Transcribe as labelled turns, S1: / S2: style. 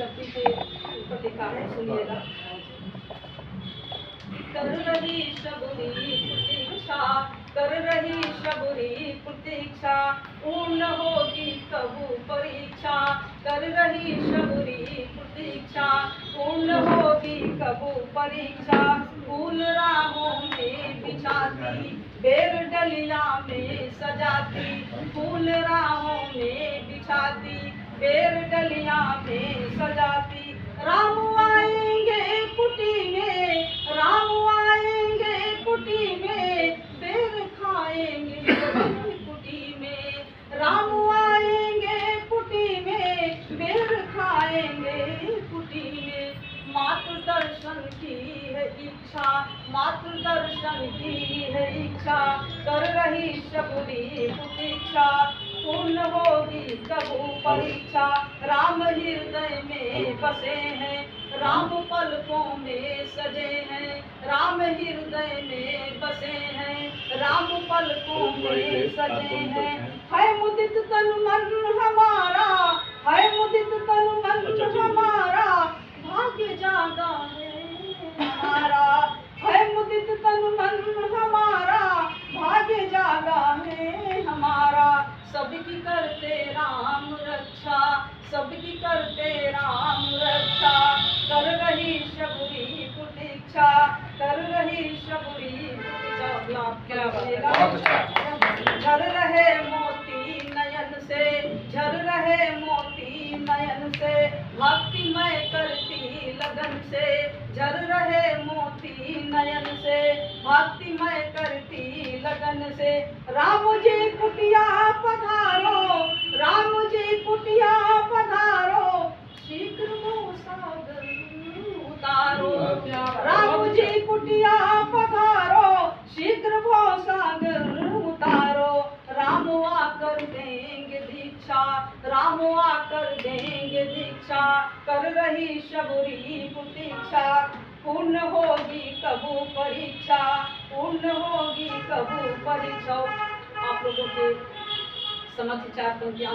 S1: शक्ति के प्रतिका है, सुनिएगा। कर रही शबरी प्रतीक्षा, कर रही शबरी प्रतीक्षा, पूर्ण होगी कबू परीक्षा। कर रही शबरी प्रतीक्षा, पूर्ण होगी कबू परीक्षा। फूल राहों में बिछाती, बेर डलिया में सजाती। फूल राहों में बिछाती, बेर डलिया में सजाती। राम आएंगे कुटी में, राम आएंगे कुटी में, बेर खाएंगे कुटी में। राम आएंगे कुटी में, बेर खाएंगे कुटी में। मातृ दर्शन की है इच्छा, मातृ दर्शन की है इच्छा। कर रही शबरी प्रतीक्षा, पूर्ण होगी कबू परीक्षा। राम हृदय में बसे हैं, राम पलकों में सजे हैं। राम हृदय में बसे हैं, राम पलकों में सजे हैं। है मुदित तन मन हमारा, है मुदित तन मन हमारा, भाग्य जागा है हमारा। है मुदित तन मन हमारा, भाग्य जागा है हमारा। सबकी करते राम रक्षा, सबकी करते राम रक्षा। कर रही शबरी प्रतीक्षा, कर रही शबरी प्रतीक्षा। क्या बनेगा? झर रहे मोती नयन से, झर रहे मोती नयन से, भक्तिमय करती लगन से। झर रहे मोती नयन से, भक्तिमय करती लगन से। राम जी कुटिया पधारो, राम जी कुटिया पधारो, शीघ्र वो सागर उतारो। राम जी कुटिया पधारो, शीघ्र वो सागर उतारो। राम आकर देंगे दीक्षा, राम आकर देंगे दीक्षा। कर रही शबरी प्रतीक्षा, पूर्ण होगी कबू परीक्षा, पूर्ण होगी कबू परीक्षा। आप लोगों के समक्ष चार पंक्तियां